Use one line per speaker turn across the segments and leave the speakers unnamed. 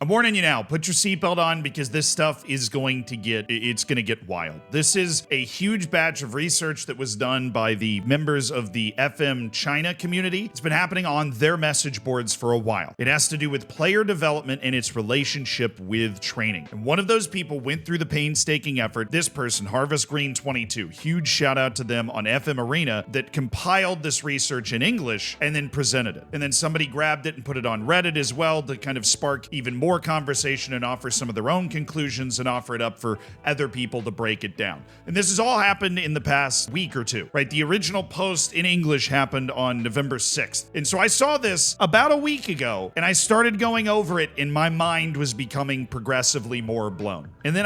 I'm warning you now, put your seatbelt on because this stuff is going to get wild. This is a huge batch of research that was done by the members of the FM China community. It's been happening on their message boards for a while. It has to do with player development and its relationship with training. And one of those people went through the painstaking effort. This person, Harvest Green 22, huge shout out to them on FM Arena, that compiled this research in English and then presented it. And then somebody grabbed it and put it on Reddit as well to kind of spark even more conversation and offer some of their own conclusions and offer it up for other people to break it down. And this has all happened in the past week or two, right? The original post in English happened on November 6th. And so I saw this about a week ago and I started going over it and my mind was becoming progressively more blown. And then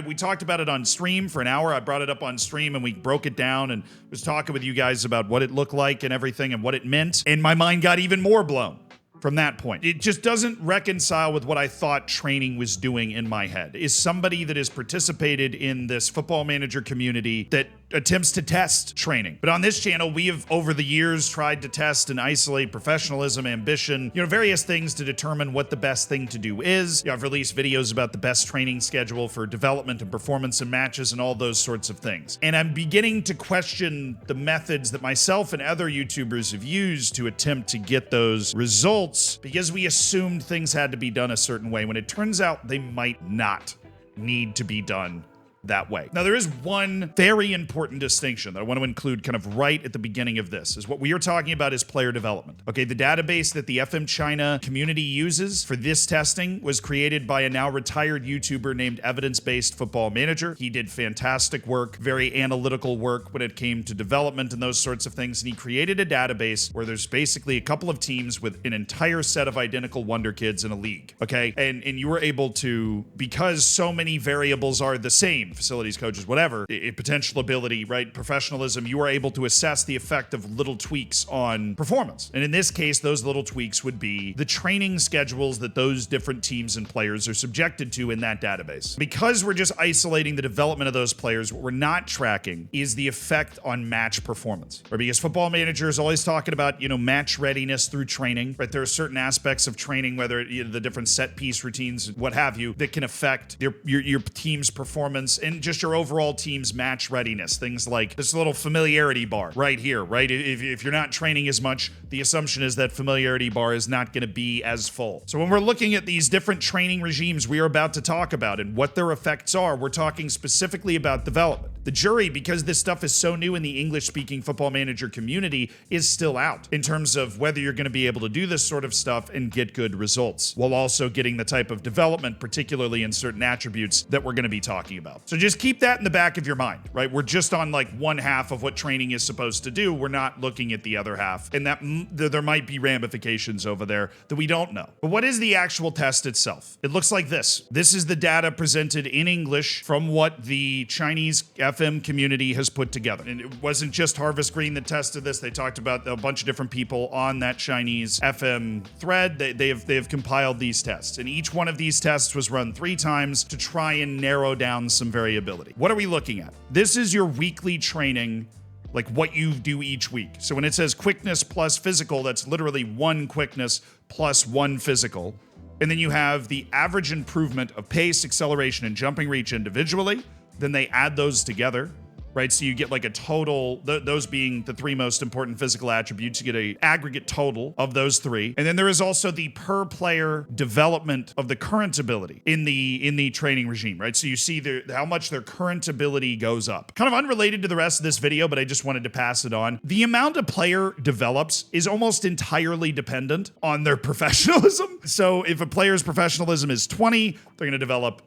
we talked about it on stream for an hour. I brought it up on stream and we broke it down and was talking with you guys about what it looked like and everything and what it meant. And my mind got even more blown from that point. It just doesn't reconcile with what I thought training was doing in my head. Is somebody that has participated in this football manager community that attempts to test training. But on this channel, we have over the years tried to test and isolate professionalism, ambition, various things to determine what the best thing to do is. I've released videos about the best training schedule for development and performance in matches and all those sorts of things. And I'm beginning to question the methods that myself and other YouTubers have used to attempt to get those results because we assumed things had to be done a certain way when it turns out they might not need to be done that way. Now, there is one very important distinction that I want to include kind of right at the beginning of this, is what we are talking about is player development. Okay, the database that the FM China community uses for this testing was created by a now retired YouTuber named Evidence-Based Football Manager. He did fantastic work, very analytical work when it came to development and those sorts of things, and he created a database where there's basically a couple of teams with an entire set of identical wonder kids in a league, okay? And you were able to, because so many variables are the same, facilities, coaches, whatever, potential ability, right, professionalism, you are able to assess the effect of little tweaks on performance. And in this case, those little tweaks would be the training schedules that those different teams and players are subjected to in that database. Because we're just isolating the development of those players, what we're not tracking is the effect on match performance. Right? Because Football Manager is always talking about, match readiness through training, right? There are certain aspects of training, whether the different set piece routines, what have you, that can affect your team's performance and just your overall team's match readiness. Things like this little familiarity bar right here, right? If you're not training as much, the assumption is that familiarity bar is not going to be as full. So when we're looking at these different training regimes we are about to talk about and what their effects are, we're talking specifically about development. The jury, because this stuff is so new in the English-speaking Football Manager community, is still out in terms of whether you're going to be able to do this sort of stuff and get good results, while also getting the type of development, particularly in certain attributes that we're going to be talking about. So just keep that in the back of your mind, right? We're just on like one half of what training is supposed to do. We're not looking at the other half, and that there might be ramifications over there that we don't know. But what is the actual test itself? It looks like this. This is the data presented in English from what the Chinese FM community has put together. And it wasn't just Harvest Green that tested this. They talked about a bunch of different people on that Chinese FM thread. They have compiled these tests. And each one of these tests was run 3 times to try and narrow down some variability. What are we looking at? This is your weekly training, like what you do each week. So when it says quickness plus physical, that's literally 1 quickness plus 1 physical. And then you have the average improvement of pace, acceleration, and jumping reach individually. Then they add those together, right? So you get like a total, those being the 3 most important physical attributes, you get an aggregate total of those 3. And then there is also the per player development of the current ability in the training regime, right? So you see how much their current ability goes up. Kind of unrelated to the rest of this video, but I just wanted to pass it on. The amount a player develops is almost entirely dependent on their professionalism. So if a player's professionalism is 20, they're going to develop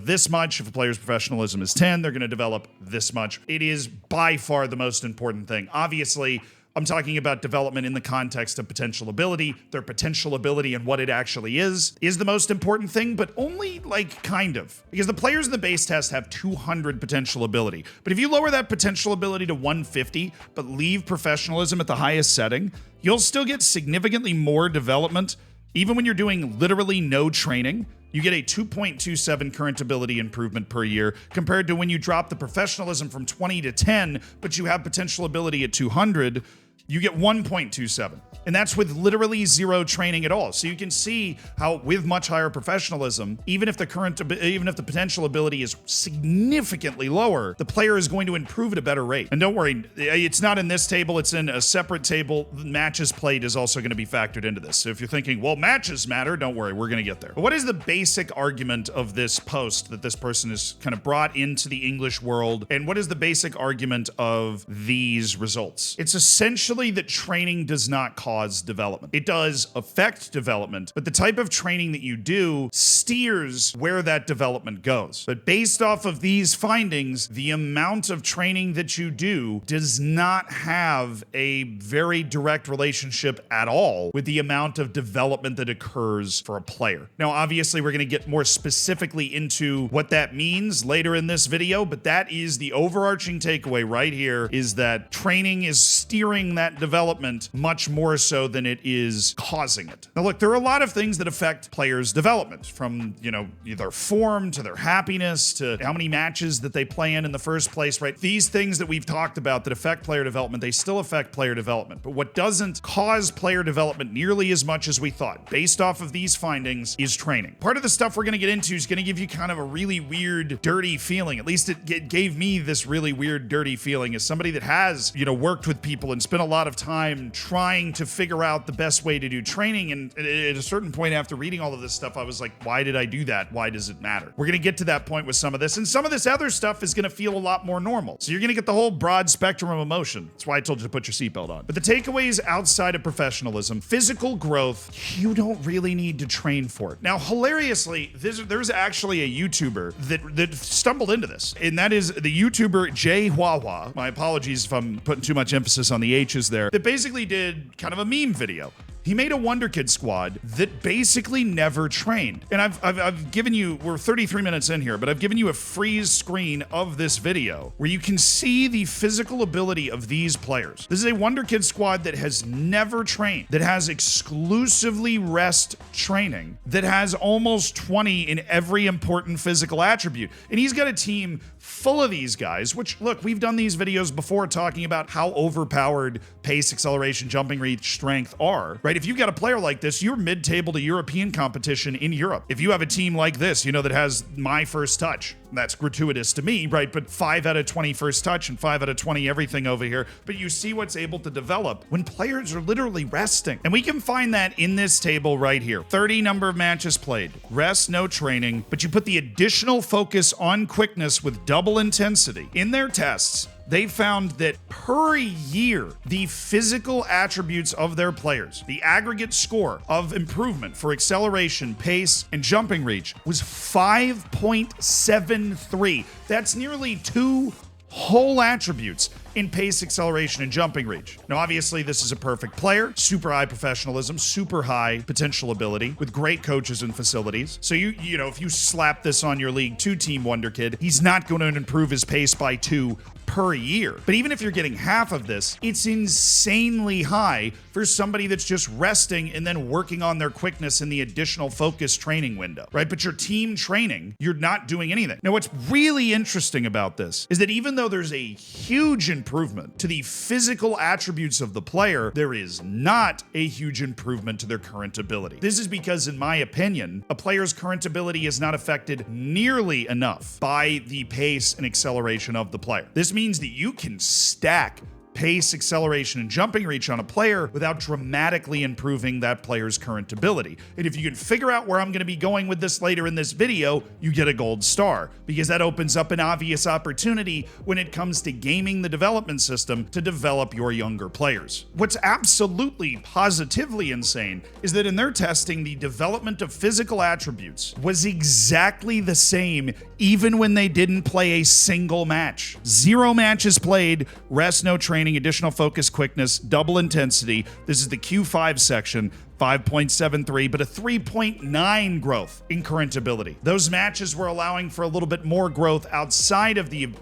this much. If a player's professionalism is 10, they're going to develop this much. It is by far the most important thing. Obviously, I'm talking about development in the context of potential ability. Their potential ability and what it actually is the most important thing, but only like kind of. Because the players in the base test have 200 potential ability. But if you lower that potential ability to 150, but leave professionalism at the highest setting, you'll still get significantly more development, even when you're doing literally no training. You get a 2.27 current ability improvement per year compared to when you drop the professionalism from 20 to 10, but you have potential ability at 200. you get 1.27. And that's with literally zero training at all. So you can see how with much higher professionalism, even if the potential ability is significantly lower, the player is going to improve at a better rate. And don't worry, it's not in this table, it's in a separate table. Matches played is also going to be factored into this. So if you're thinking, well, matches matter, don't worry, we're going to get there. But what is the basic argument of this post that this person has kind of brought into the English world? And what is the basic argument of these results? It's essentially that training does not cause development. It does affect development, but the type of training that you do steers where that development goes. But based off of these findings, the amount of training that you do does not have a very direct relationship at all with the amount of development that occurs for a player. Now, obviously, we're going to get more specifically into what that means later in this video, but that is the overarching takeaway right here, is that training is steering that development much more so than it is causing it. Now look, there are a lot of things that affect players' development, from, their form to their happiness to how many matches that they play in the first place, right? These things that we've talked about that affect player development, they still affect player development. But what doesn't cause player development nearly as much as we thought, based off of these findings, is training. Part of the stuff we're going to get into is going to give you kind of a really weird, dirty feeling. At least it gave me this really weird, dirty feeling as somebody that has, worked with people and spent a lot of time trying to figure out the best way to do training. And at a certain point after reading all of this stuff, I was like, why did I do that? Why does it matter? We're going to get to that point with some of this, and some of this other stuff is going to feel a lot more normal. So you're going to get the whole broad spectrum of emotion. That's why I told you to put your seatbelt on. But the takeaways outside of professionalism: physical growth, you don't really need to train for it. Now, hilariously, there's actually a YouTuber that stumbled into this, and that is the YouTuber Jay Hua. My apologies if I'm putting too much emphasis on the H's there. That basically did kind of a meme video. He made a Wonder Kid squad that basically never trained. And I've given you, we're 33 minutes in here, but I've given you a freeze screen of this video where you can see the physical ability of these players. This is a Wonder Kid squad that has never trained, that has exclusively rest training, that has almost 20 in every important physical attribute. And he's got a team full of these guys, which, look, we've done these videos before talking about how overpowered pace, acceleration, jumping reach, strength are, right? If you've got a player like this, you're mid-table to European competition in Europe. If you have a team like this, that has my first touch, that's gratuitous to me, right? But 5 out of 20 first touch and 5 out of 20 everything over here. But you see what's able to develop when players are literally resting. And we can find that in this table right here. 30 number of matches played, rest, no training, but you put the additional focus on quickness with double intensity. In their tests, they found that per year, the physical attributes of their players, the aggregate score of improvement for acceleration, pace, and jumping reach was 5.73. That's nearly 2 whole attributes in pace, acceleration, and jumping reach. Now, obviously, this is a perfect player, super high professionalism, super high potential ability, with great coaches and facilities. So if you slap this on your League 2 team Wonder Kid, he's not going to improve his pace by 2 per year. But even if you're getting half of this, it's insanely high for somebody that's just resting and then working on their quickness in the additional focus training window, right? But your team training, you're not doing anything. Now, what's really interesting about this is that even though there's a huge improvement to the physical attributes of the player, there is not a huge improvement to their current ability. This is because, in my opinion, a player's current ability is not affected nearly enough by the pace and acceleration of the player. This means that you can stack pace, acceleration, and jumping reach on a player without dramatically improving that player's current ability. And if you can figure out where I'm going to be going with this later in this video, you get a gold star, because that opens up an obvious opportunity when it comes to gaming the development system to develop your younger players. What's absolutely positively insane is that in their testing, the development of physical attributes was exactly the same even when they didn't play a single match. 0 matches played, rest, no training, additional focus, quickness, double intensity. This is the Q5 section, 5.73, but a 3.9 growth in current ability. Those matches were allowing for a little bit more growth outside of the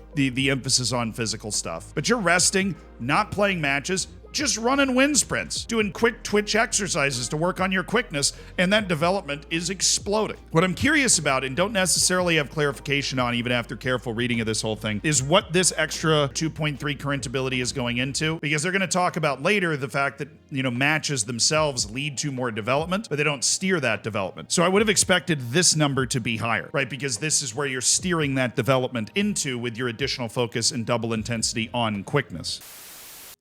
emphasis on physical stuff. But you're resting, not playing matches, just running wind sprints, doing quick twitch exercises to work on your quickness, and that development is exploding. What I'm curious about, and don't necessarily have clarification on even after careful reading of this whole thing, is what this extra 2.3 current ability is going into, because they're going to talk about later the fact that, matches themselves lead to more development, but they don't steer that development. So I would have expected this number to be higher, right? Because this is where you're steering that development into with your additional focus and double intensity on quickness.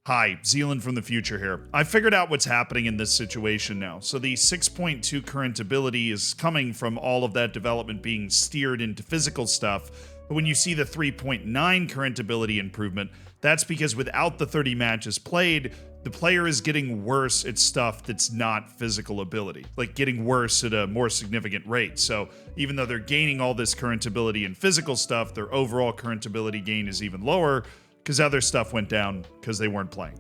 Hi, Zealand from the future here. I figured out what's happening in this situation now. So the 6.2 current ability is coming from all of that development being steered into physical stuff. But when you see the 3.9 current ability improvement, that's because without the 30 matches played, the player is getting worse at stuff that's not physical ability, like getting worse at a more significant rate. So even though they're gaining all this current ability in physical stuff, their overall current ability gain is even lower because other stuff went down because they weren't playing.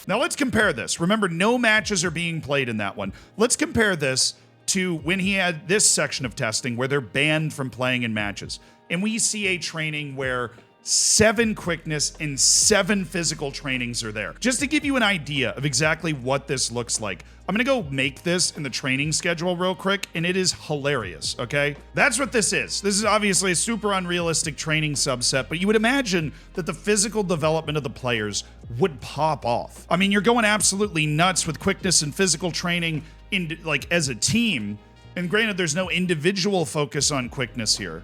Now let's compare this. Remember, no matches are being played in that one. Let's compare this to when he had this section of testing where they're banned from playing in matches. And we see a training where 7 quickness and 7 physical trainings are there. Just to give you an idea of exactly what this looks like, I'm gonna go make this in the training schedule real quick, and it is hilarious, okay? That's what this is. This is obviously a super unrealistic training subset, but you would imagine that the physical development of the players would pop off. I mean, you're going absolutely nuts with quickness and physical training as a team, and granted, there's no individual focus on quickness here.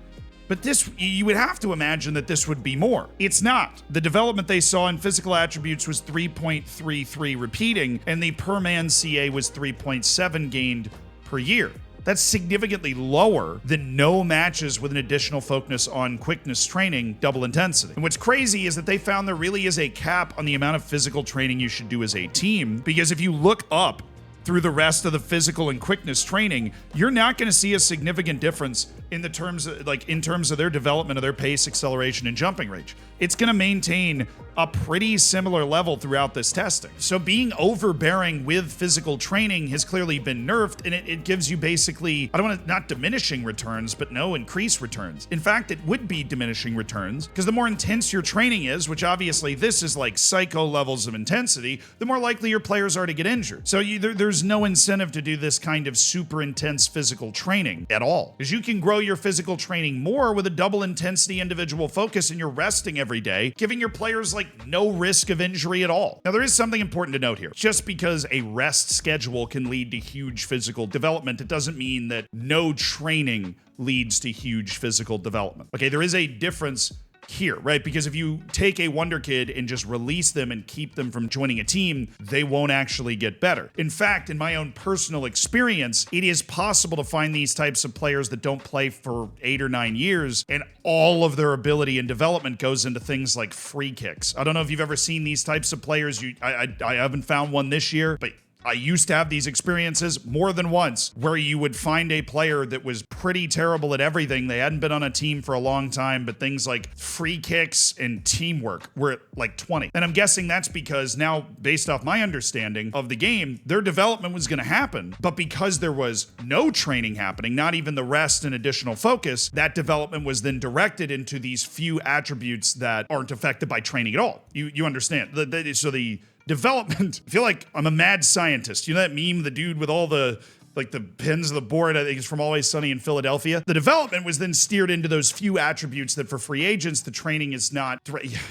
But this, you would have to imagine that this would be more. It's not. The development they saw in physical attributes was 3.33 repeating, and the per man CA was 3.7 gained per year. That's significantly lower than no matches with an additional focus on quickness training, double intensity. And what's crazy is that they found there really is a cap on the amount of physical training you should do as a team, because if you look up through the rest of the physical and quickness training, you're not going to see a significant difference in terms of their development of their pace, acceleration, and jumping range. It's going to maintain a pretty similar level throughout this testing. So being overbearing with physical training has clearly been nerfed, and it gives you basically, I don't want to, not diminishing returns, but no increased returns. In fact, it would be diminishing returns, because the more intense your training is, which obviously this is like psycho levels of intensity, the more likely your players are to get injured. So there's no incentive to do this kind of super intense physical training at all, because you can grow your physical training more with a double intensity individual focus, and you're resting every day, giving your players like no risk of injury at all. Now, there is something important to note here. Just because a rest schedule can lead to huge physical development, it doesn't mean that no training leads to huge physical development. Okay, there is a difference here, right? Because if you take a Wonder Kid and just release them and keep them from joining a team, they won't actually get better. In fact, in my own personal experience, it is possible to find these types of players that don't play for 8 or 9 years, and all of their ability and development goes into things like free kicks. I don't know if you've ever seen these types of players. I haven't found one this year, but I used to have these experiences more than once where you would find a player that was pretty terrible at everything. They hadn't been on a team for a long time, but things like free kicks and teamwork were at like 20. And I'm guessing that's because now, based off my understanding of the game, their development was going to happen. But because there was no training happening, not even the rest and additional focus, that development was then directed into these few attributes that aren't affected by training at all. You understand? So the development, I feel like I'm a mad scientist. You know that meme, the dude with all the pins of the board, I think it's from Always Sunny in Philadelphia? The development was then steered into those few attributes that for free agents, the training is not,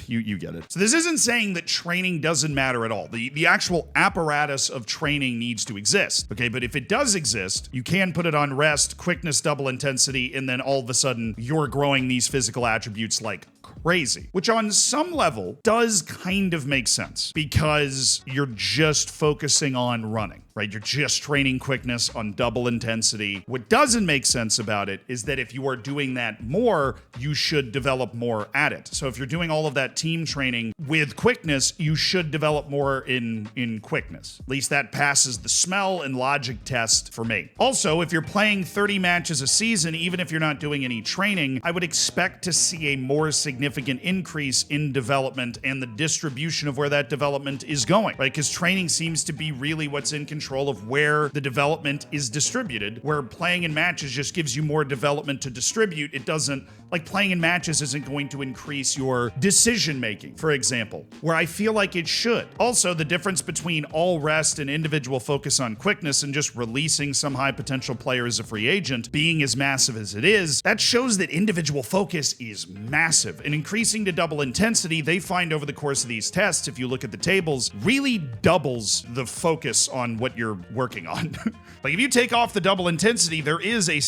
you get it. So this isn't saying that training doesn't matter at all. The actual apparatus of training needs to exist, okay? But if it does exist, you can put it on rest, quickness, double intensity, and then all of a sudden you're growing these physical attributes like crazy, which on some level does kind of make sense because you're just focusing on running, right? You're just training quickness on double intensity. What doesn't make sense about it is that if you are doing that more, you should develop more at it. So if you're doing all of that team training with quickness, you should develop more in quickness. At least that passes the smell and logic test for me. Also, if you're playing 30 matches a season, even if you're not doing any training, I would expect to see a more significant increase in development and the distribution of where that development is going, right? Because training seems to be really what's in control of where the development development is distributed, where playing in matches just gives you more development to distribute. It doesn't, like playing in matches isn't going to increase your decision making, for example, where I feel like it should. Also, the difference between all rest and individual focus on quickness and just releasing some high potential player as a free agent being as massive as it is, that shows that individual focus is massive. And increasing to double intensity, they find over the course of these tests, if you look at the tables, really doubles the focus on what you're working on. Like if you take off the double intensity, there is a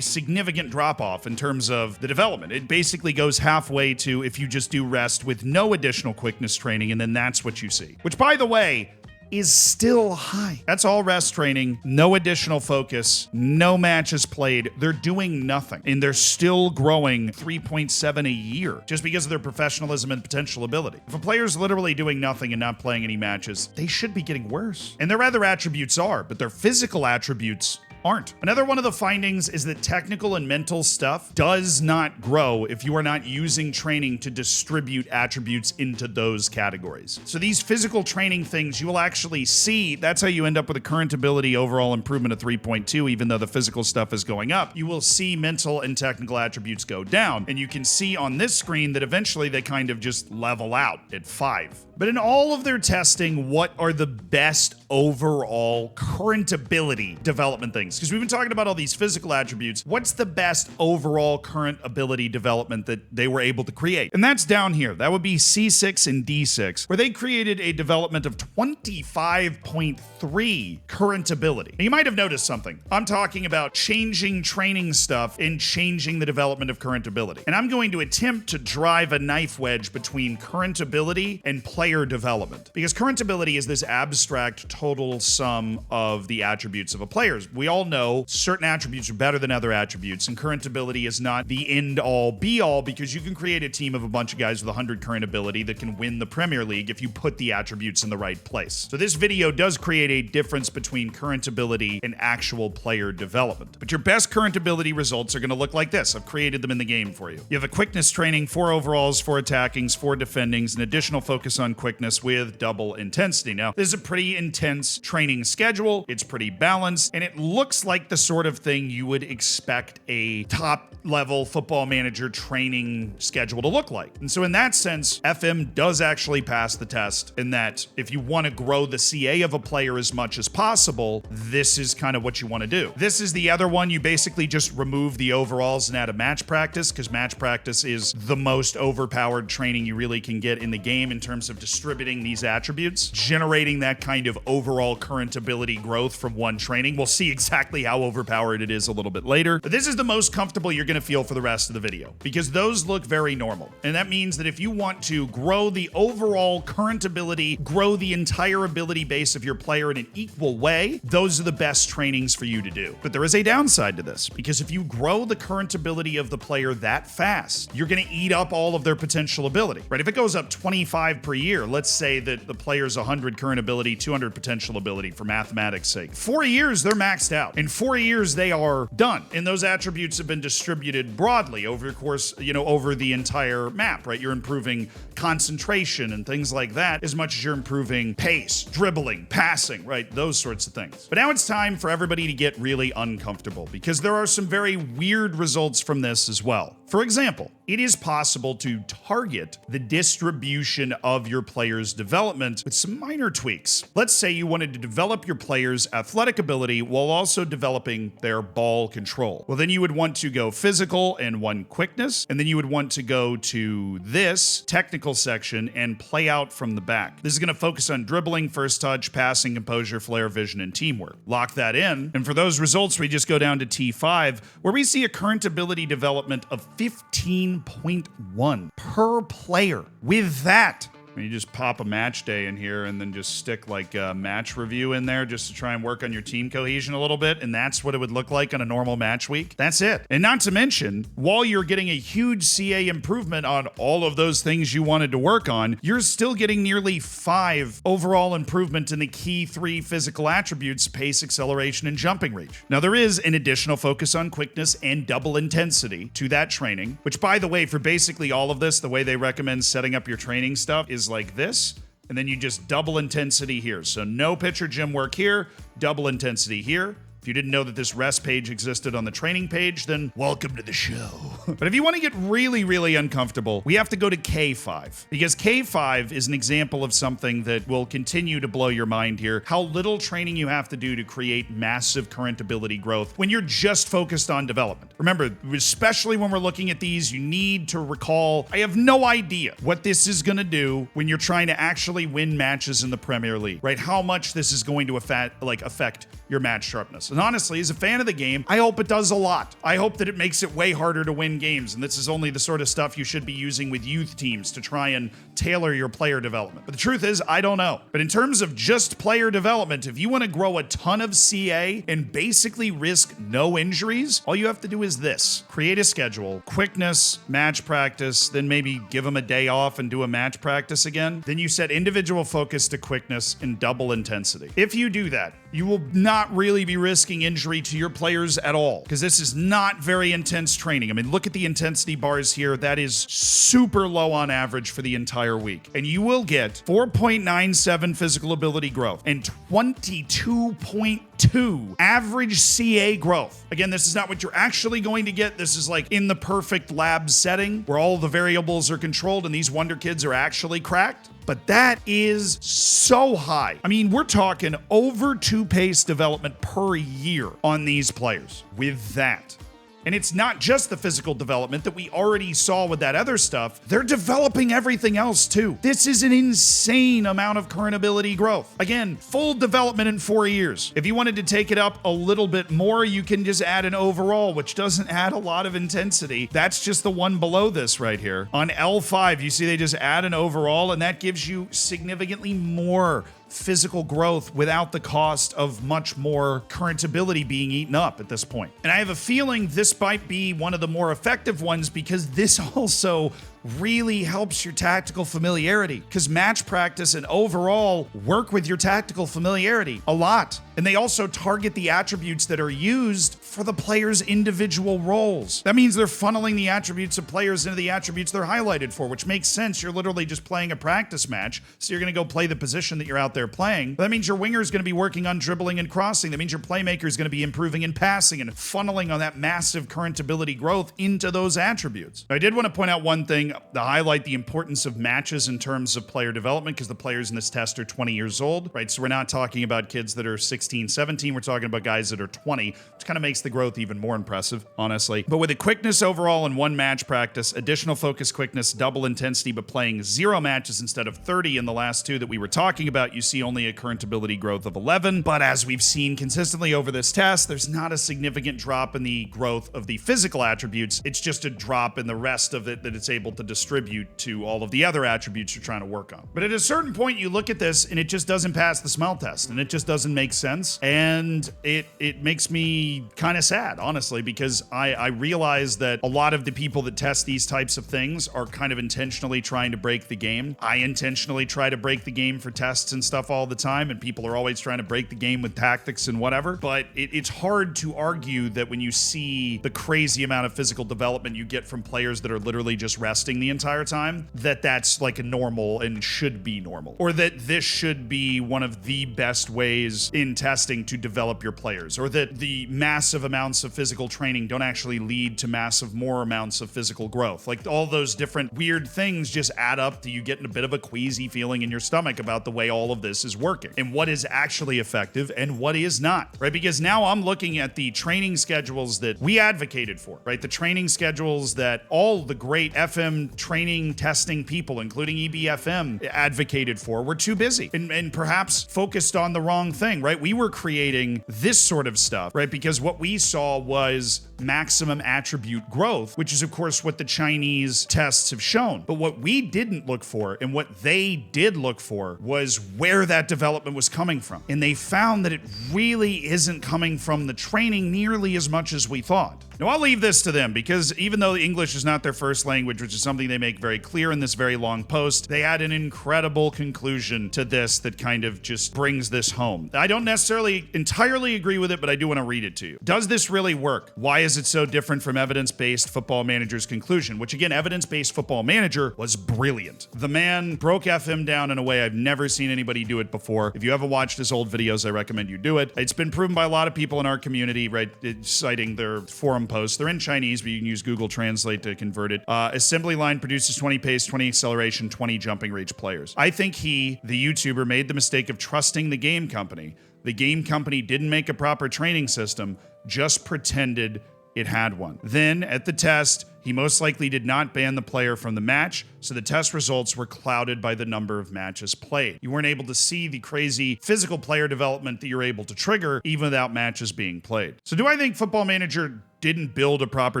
significant drop off in terms of the development. It basically goes halfway to if you just do rest with no additional quickness training, and then that's what you see. Which, by the way, is still high. That's all rest training, no additional focus, no matches played. They're doing nothing, and they're still growing 3.7 a year just because of their professionalism and potential ability. If a player's literally doing nothing and not playing any matches, they should be getting worse. And their other attributes are, but their physical attributes aren't. Another one of the findings is that technical and mental stuff does not grow if you are not using training to distribute attributes into those categories. So these physical training things you will actually see, that's how you end up with a current ability overall improvement of 3.2, even though the physical stuff is going up. You will see mental and technical attributes go down. And you can see on this screen that eventually they kind of just level out at 5. But in all of their testing, what are the best overall current ability development things? Because we've been talking about all these physical attributes. What's the best overall current ability development that they were able to create? And that's down here. That would be C6 and D6, where they created a development of 25.3 current ability. Now, you might have noticed something. I'm talking about changing training stuff and changing the development of current ability. And I'm going to attempt to drive a knife wedge between current ability and player development. Because current ability is this abstract total sum of the attributes of a player. We all know certain attributes are better than other attributes, and current ability is not the end-all be-all, because you can create a team of a bunch of guys with 100 current ability that can win the Premier League if you put the attributes in the right place. So this video does create a difference between current ability and actual player development. But your best current ability results are going to look like this. I've created them in the game for you. You have a quickness training, 4 overalls, 4 attackings, 4 defendings, an additional focus on quickness with double intensity. Now, this is a pretty intense training schedule. It's pretty balanced, and it looks like the sort of thing you would expect a top-level football manager training schedule to look like. And so in that sense, FM does actually pass the test in that if you want to grow the CA of a player as much as possible, this is kind of what you want to do. This is the other one. You basically just remove the overalls and add a match practice, because match practice is the most overpowered training you really can get in the game in terms of distributing these attributes, generating that kind of overall current ability growth from one training. We'll see exactly how overpowered it is a little bit later. But this is the most comfortable you're going to feel for the rest of the video, because those look very normal. And that means that if you want to grow the overall current ability, grow the entire ability base of your player in an equal way, those are the best trainings for you to do. But there is a downside to this, because if you grow the current ability of the player that fast, you're going to eat up all of their potential ability, right? If it goes up 25 per year, let's say that the player's 100 current ability, 200 potential ability for mathematics sake. 4 years, they're maxed out. In 4 years, they are done. And those attributes have been distributed broadly over the course, over the entire map, right? You're improving concentration and things like that as much as you're improving pace, dribbling, passing, right? Those sorts of things. But now it's time for everybody to get really uncomfortable, because there are some very weird results from this as well. For example, it is possible to target the distribution of your player's development with some minor tweaks. Let's say you wanted to develop your player's athletic ability while also developing their ball control. Well, then you would want to go physical and 1 quickness, and then you would want to go to this technical section and play out from the back. This is going to focus on dribbling, first touch, passing, composure, flair, vision, and teamwork. Lock that in, and for those results, we just go down to T5, where we see a current ability development of 15.1 per player. With that, you just pop a match day in here and then just stick like a match review in there just to try and work on your team cohesion a little bit. And that's what it would look like on a normal match week. That's it. And not to mention, while you're getting a huge CA improvement on all of those things you wanted to work on, you're still getting nearly 5 overall improvement in the key 3 physical attributes: pace, acceleration, and jumping reach. Now, there is an additional focus on quickness and double intensity to that training, which, by the way, for basically all of this, the way they recommend setting up your training stuff is like this, and then you just double intensity here. So no pitcher gym work here, double intensity here. If you didn't know that this rest page existed on the training page, then welcome to the show. But if you want to get really, really uncomfortable, we have to go to K5, because K5 is an example of something that will continue to blow your mind here. How little training you have to do to create massive current ability growth when you're just focused on development. Remember, especially when we're looking at these, you need to recall, I have no idea what this is going to do when you're trying to actually win matches in the Premier League, right? How much this is going to affect your match sharpness. And honestly, as a fan of the game, I hope it does a lot. I hope that it makes it way harder to win games, and this is only the sort of stuff you should be using with youth teams to try and tailor your player development. But the truth is, I don't know. But in terms of just player development, if you want to grow a ton of CA and basically risk no injuries, all you have to do is this. Create a schedule, quickness, match practice, then maybe give them a day off and do a match practice again. Then you set individual focus to quickness and double intensity. If you do that, you will not really be risking injury to your players at all, because this is not very intense training. I mean, look at the intensity bars here. That is super low on average for the entire week. And you will get 4.97 physical ability growth and 22.2 average CA growth. Again, this is not what you're actually going to get. This is like in the perfect lab setting where all the variables are controlled and these wonder kids are actually cracked. But that is so high. I mean, we're talking over 2 pace development per year on these players with that. And it's not just the physical development that we already saw with that other stuff. They're developing everything else too. This is an insane amount of current ability growth. Again, full development in 4 years. If you wanted to take it up a little bit more, you can just add an overall, which doesn't add a lot of intensity. That's just the one below this right here. On L5, you see they just add an overall, and that gives you significantly more physical growth without the cost of much more current ability being eaten up at this point. And I have a feeling this might be one of the more effective ones, because this also really helps your tactical familiarity, because match practice and overall work with your tactical familiarity a lot. And they also target the attributes that are used for the player's individual roles. That means they're funneling the attributes of players into the attributes they're highlighted for, which makes sense. You're literally just playing a practice match, so you're going to go play the position that you're out there playing. That means your winger is going to be working on dribbling and crossing. That means your playmaker is going to be improving in passing and funneling on that massive current ability growth into those attributes. I did want to point out one thing to highlight the importance of matches in terms of player development, because the players in this test are 20 years old, right? So we're not talking about kids that are 16, 17. We're talking about guys that are 20, which kind of makes the growth even more impressive, honestly. But with a quickness overall in 1 match practice, additional focus quickness, double intensity, but playing 0 matches instead of 30 in the last 2 that we were talking about, you see only a current ability growth of 11. But as we've seen consistently over this test, there's not a significant drop in the growth of the physical attributes. It's just a drop in the rest of it that it's able to distribute to all of the other attributes you're trying to work on. But at a certain point, you look at this and it just doesn't pass the smell test, and it just doesn't make sense. And it makes me kind of sad, honestly, because I realize that a lot of the people that test these types of things are kind of intentionally trying to break the game. I intentionally try to break the game for tests and stuff all the time, and people are always trying to break the game with tactics and whatever. But it's hard to argue that when you see the crazy amount of physical development you get from players that are literally just resting the entire time, that's like a normal and should be normal, or that this should be one of the best ways in testing to develop your players, or that the massive amounts of physical training don't actually lead to massive more amounts of physical growth. Like, all those different weird things just add up to you getting a bit of a queasy feeling in your stomach about the way all of this is working and what is actually effective and what is not, right? Because now I'm looking at the training schedules that we advocated for, right? The training schedules that all the great FM training testing people, including EBFM, advocated for, were too busy and perhaps focused on the wrong thing, right? We were creating this sort of stuff, right? Because what we saw was maximum attribute growth, which is of course what the Chinese tests have shown. But what we didn't look for and what they did look for was where that development was coming from. And they found that it really isn't coming from the training nearly as much as we thought. Now, I'll leave this to them, because even though English is not their first language, which is something they make very clear in this very long post. They had an incredible conclusion to this that kind of just brings this home. I don't necessarily entirely agree with it, but I do want to read it to you. Does this really work? Why is it so different from evidence-based Football Manager's conclusion? Which again, evidence-based Football Manager was brilliant. The man broke FM down in a way I've never seen anybody do it before. If you haven't watched his old videos, I recommend you do it. It's been proven by a lot of people in our community, right, citing their forum posts. They're in Chinese, but you can use Google Translate to convert it. Assembly line produces 20 pace, 20 acceleration, 20 jumping range players. I think he, the YouTuber, made the mistake of trusting the game company. The game company didn't make a proper training system, just pretended it had one. Then, at the test, he most likely did not ban the player from the match, so the test results were clouded by the number of matches played. You weren't able to see the crazy physical player development that you're able to trigger even without matches being played. So do I think Football Manager didn't build a proper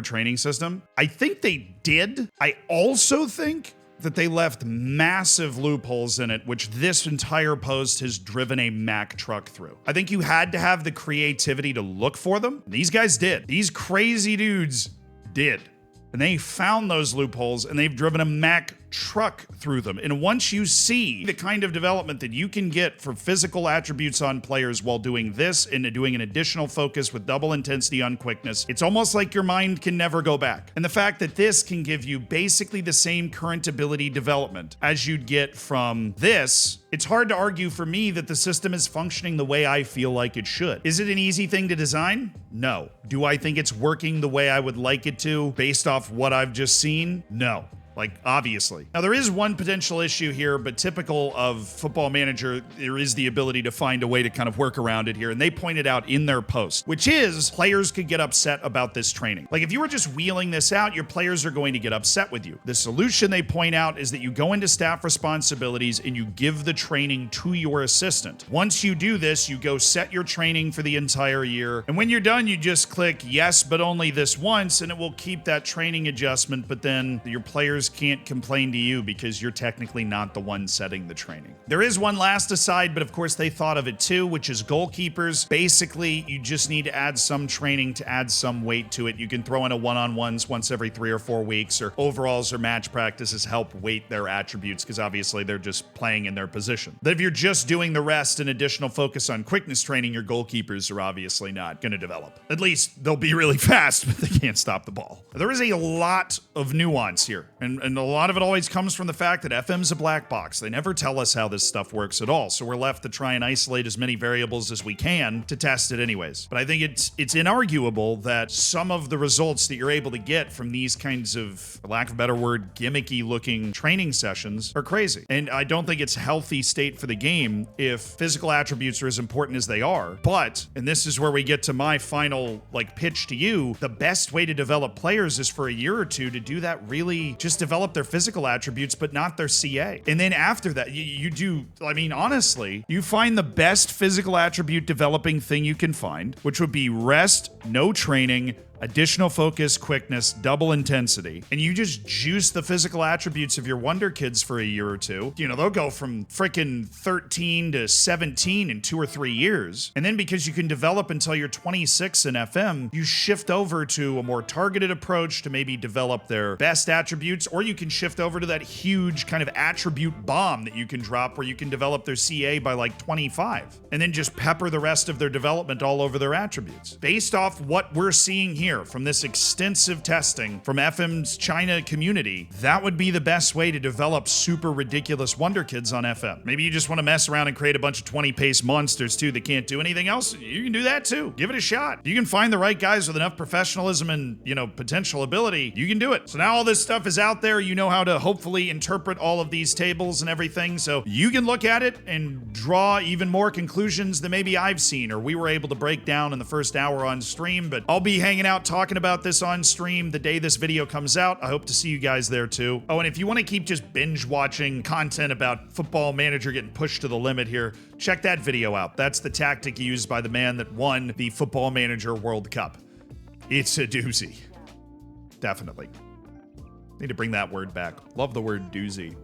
training system? I think they did. I also think that they left massive loopholes in it, which this entire post has driven a Mack truck through. I think you had to have the creativity to look for them. These guys did. These crazy dudes did. And they found those loopholes and they've driven a Mack truck through them. And once you see the kind of development that you can get for physical attributes on players while doing this and doing an additional focus with double intensity on quickness, it's almost like your mind can never go back. And the fact that this can give you basically the same current ability development as you'd get from this, it's hard to argue for me that the system is functioning the way I feel like it should. Is it an easy thing to design? No. Do I think it's working the way I would like it to based off what I've just seen? No. Like, obviously. Now, there is one potential issue here, but typical of Football Manager, there is the ability to find a way to kind of work around it here. And they pointed out in their post, which is players could get upset about this training. Like, if you were just wheeling this out, your players are going to get upset with you. The solution they point out is that you go into staff responsibilities and you give the training to your assistant. Once you do this, you go set your training for the entire year. And when you're done, you just click yes, but only this once, and it will keep that training adjustment, but then your players can't complain to you because you're technically not the one setting the training. There is one last aside, but of course they thought of it too, which is goalkeepers. Basically, you just need to add some training to add some weight to it. You can throw in a one-on-ones once every 3 or 4 weeks, or overalls or match practices help weight their attributes because obviously they're just playing in their position. But if you're just doing the rest and additional focus on quickness training, your goalkeepers are obviously not going to develop. At least they'll be really fast, but they can't stop the ball. There is a lot of nuance here, and a lot of it always comes from the fact that FM's a black box. They never tell us how this stuff works at all, so we're left to try and isolate as many variables as we can to test it anyways. But I think it's inarguable that some of the results that you're able to get from these kinds of, for lack of a better word, gimmicky looking training sessions are crazy. And I don't think it's a healthy state for the game if physical attributes are as important as they are. But, and this is where we get to my final pitch to you, the best way to develop players is for a year or two to do that, really just develop their physical attributes, but not their CA. And then after that, you do, honestly, you find the best physical attribute developing thing you can find, which would be rest, no training, additional focus, quickness, double intensity, and you just juice the physical attributes of your Wonder Kids for a year or two. They'll go from freaking 13 to 17 in 2 or 3 years. And then because you can develop until you're 26 in FM, you shift over to a more targeted approach to maybe develop their best attributes, or you can shift over to that huge kind of attribute bomb that you can drop where you can develop their CA by 25, and then just pepper the rest of their development all over their attributes. Based off what we're seeing here, from this extensive testing from FM's China community, that would be the best way to develop super ridiculous Wonder Kids on FM. Maybe you just want to mess around and create a bunch of 20 pace monsters too that can't do anything else. You can do that too. Give it a shot. You can find the right guys with enough professionalism and, potential ability. You can do it. So now all this stuff is out there. You know how to hopefully interpret all of these tables and everything. So you can look at it and draw even more conclusions than maybe I've seen or we were able to break down in the first hour on stream. But I'll be hanging out talking about this on stream the day this video comes out. I hope to see you guys there too. Oh, and if you want to keep just binge watching content about Football Manager getting pushed to the limit here, check that video out. That's the tactic used by the man that won the Football Manager World Cup. It's a doozy. Definitely. Need to bring that word back. Love the word doozy.